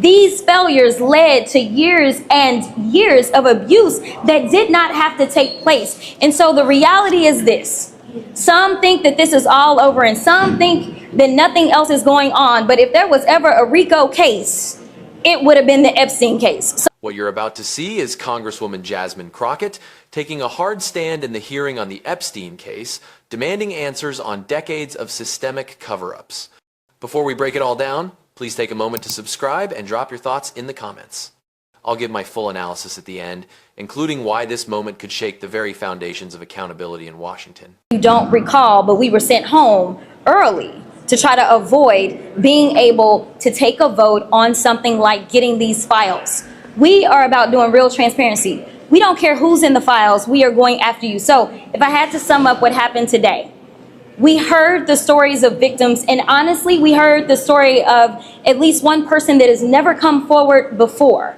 These failures led to years and years of abuse that did not have to take place. And so the reality is this. Some think that this is all over and some think that nothing else is going on. But if there was ever a RICO case, it would have been the Epstein case. What you're about to see is Congresswoman Jasmine Crockett taking a hard stand in the hearing on the Epstein case, demanding answers on decades of systemic cover-ups. Before we break it all down, please take a moment to subscribe and drop your thoughts in the comments. I'll give my full analysis at the end, including why this moment could shake the very foundations of accountability in Washington. You don't recall, but we were sent home early to try to avoid being able to take a vote on something like getting these files. We are about doing real transparency. We don't care who's in the files, we are going after you. So if I had to sum up what happened today, we heard the stories of victims, and honestly, we heard the story of at least one person that has never come forward before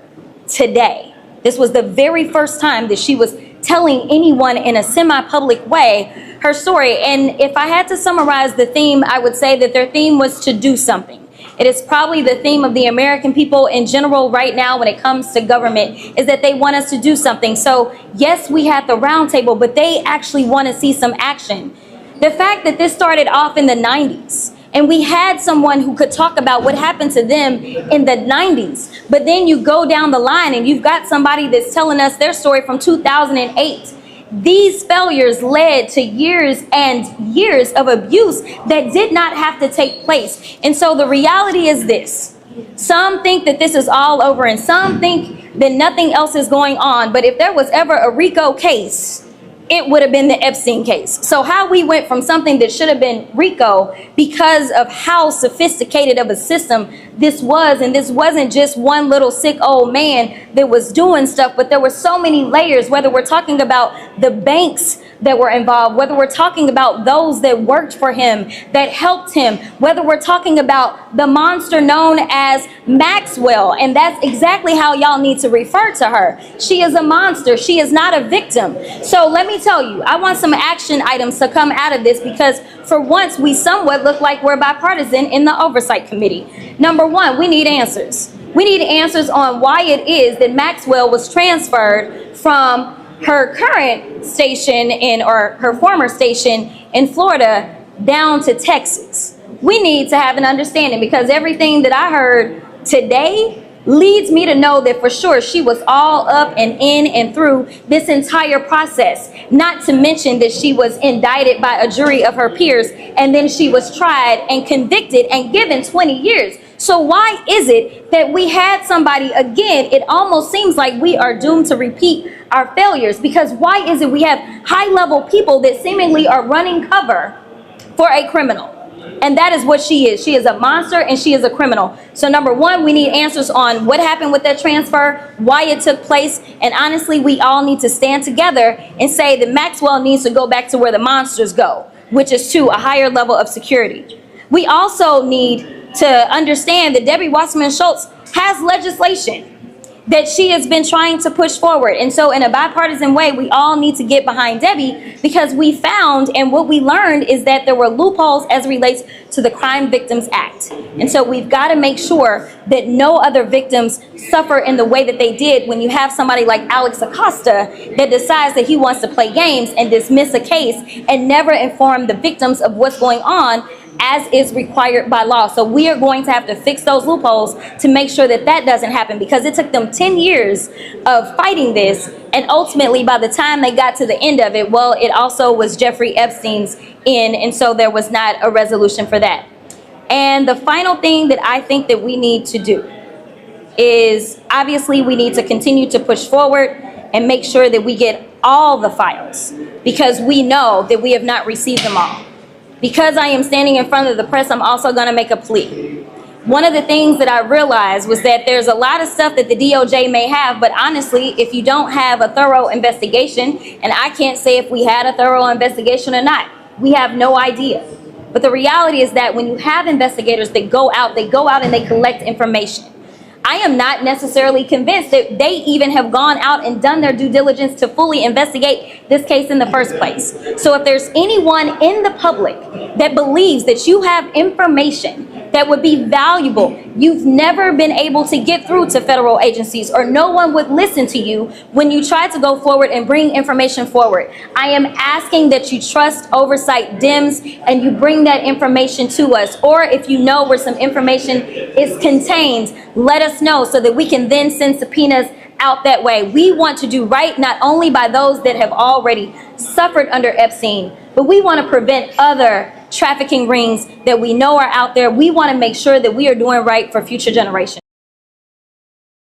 today. This was the very first time that she was telling anyone in a semi-public way her story. And if I had to summarize the theme, I would say that their theme was to do something. It is probably the theme of the American people in general right now when it comes to government, is that they want us to do something. So yes, we had the roundtable, but they actually want to see some action. The fact that this started off in the 90s, and we had someone who could talk about what happened to them in the 90s, but then you go down the line and you've got somebody that's telling us their story from 2008. These failures led to years and years of abuse that did not have to take place. And so the reality is this. Some think that this is all over and some think that nothing else is going on. But if there was ever a RICO case, it would have been the Epstein case. So how we went from something that should have been RICO because of how sophisticated of a system this was, and this wasn't just one little sick old man that was doing stuff, but there were so many layers, whether we're talking about the banks that were involved, whether we're talking about those that worked for him, that helped him, whether we're talking about the monster known as Maxwell, and that's exactly how y'all need to refer to her. She is a monster. She is not a victim. So let me tell you, I want some action items to come out of this, because for once we somewhat look like we're bipartisan in the Oversight Committee. Number one, we need answers. We need answers on why it is that Maxwell was transferred from her current station or her former station in Florida down to Texas. We need to have an understanding, because everything that I heard today leads me to know that for sure she was all up and in and through this entire process. Not to mention that she was indicted by a jury of her peers, and then she was tried and convicted and given 20 years. So why is it that we had somebody, again, it almost seems like we are doomed to repeat our failures, because why is it we have high-level people that seemingly are running cover for a criminal? And that is what she is. She is a monster and she is a criminal. So number one, we need answers on what happened with that transfer, why it took place. And honestly, we all need to stand together and say that Maxwell needs to go back to where the monsters go, which is to a higher level of security. We also need to understand that Debbie Wasserman Schultz has legislation that she has been trying to push forward. And so in a bipartisan way, we all need to get behind Debbie, because we found, and what we learned is that there were loopholes as it relates to the Crime Victims Act. And so we've got to make sure that no other victims suffer in the way that they did when you have somebody like Alex Acosta that decides that he wants to play games and dismiss a case and never inform the victims of what's going on as is required by law. So we are going to have to fix those loopholes to make sure that that doesn't happen, because it took them 10 years of fighting this, and ultimately by the time they got to the end of it, well, it also was Jeffrey Epstein's end, and so there was not a resolution for that. And the final thing that I think that we need to do is, obviously, we need to continue to push forward and make sure that we get all the files, because we know that we have not received them all. Because I am standing in front of the press, I'm also going to make a plea. One of the things that I realized was that there's a lot of stuff that the DOJ may have, but honestly, if you don't have a thorough investigation, and I can't say if we had a thorough investigation or not, we have no idea. But the reality is that when you have investigators that go out and they collect information. I am not necessarily convinced that they even have gone out and done their due diligence to fully investigate this case in the first place. So if there's anyone in the public that believes that you have information that would be valuable. You've never been able to get through to federal agencies, or no one would listen to you when you tried to go forward and bring information forward. I am asking that you trust Oversight DIMS and you bring that information to us. Or if you know where some information is contained, let us know so that we can then send subpoenas out that way. We want to do right not only by those that have already suffered under Epstein, but we want to prevent other trafficking rings that we know are out there. We want to make sure that we are doing right for future generations.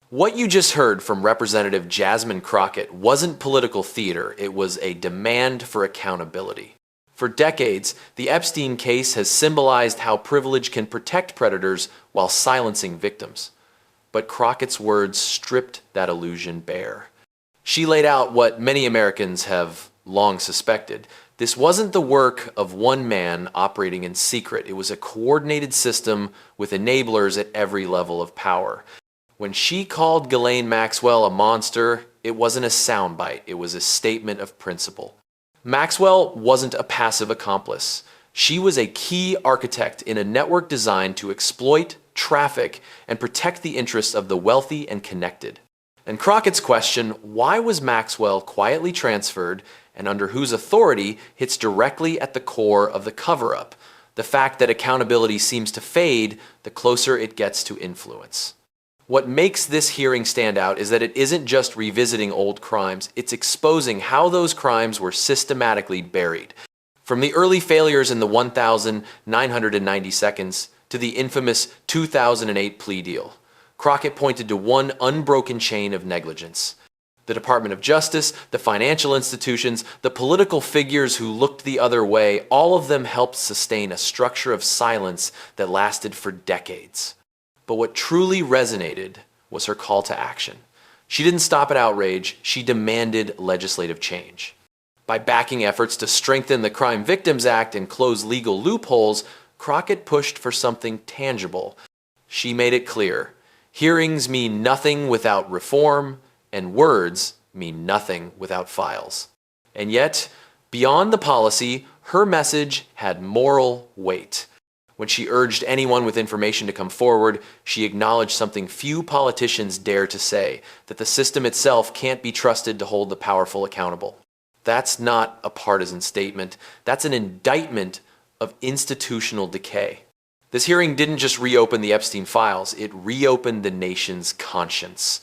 What you just heard from Representative Jasmine Crockett wasn't political theater, it was a demand for accountability. For decades, the Epstein case has symbolized how privilege can protect predators while silencing victims. But Crockett's words stripped that illusion bare. She laid out what many Americans have long suspected. This wasn't the work of one man operating in secret. It was a coordinated system with enablers at every level of power. When she called Ghislaine Maxwell a monster, it wasn't a soundbite. It was a statement of principle. Maxwell wasn't a passive accomplice. She was a key architect in a network designed to exploit, traffic, and protect the interests of the wealthy and connected. And Crockett's question, why was Maxwell quietly transferred and under whose authority, hits directly at the core of the cover-up, the fact that accountability seems to fade the closer it gets to influence. What makes this hearing stand out is that it isn't just revisiting old crimes, it's exposing how those crimes were systematically buried. From the early failures in the 1,990 seconds to the infamous 2008 plea deal, Crockett pointed to one unbroken chain of negligence. The Department of Justice, the financial institutions, the political figures who looked the other way, all of them helped sustain a structure of silence that lasted for decades. But what truly resonated was her call to action. She didn't stop at outrage, she demanded legislative change. By backing efforts to strengthen the Crime Victims Act and close legal loopholes, Crockett pushed for something tangible. She made it clear, hearings mean nothing without reform, and words mean nothing without files. And yet, beyond the policy, her message had moral weight. When she urged anyone with information to come forward, she acknowledged something few politicians dare to say, that the system itself can't be trusted to hold the powerful accountable. That's not a partisan statement. That's an indictment of institutional decay. This hearing didn't just reopen the Epstein files, it reopened the nation's conscience.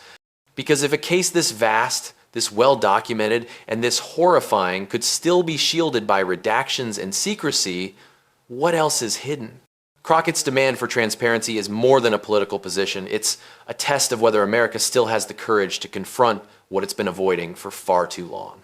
Because if a case this vast, this well-documented, and this horrifying could still be shielded by redactions and secrecy, what else is hidden? Crockett's demand for transparency is more than a political position. It's a test of whether America still has the courage to confront what it's been avoiding for far too long.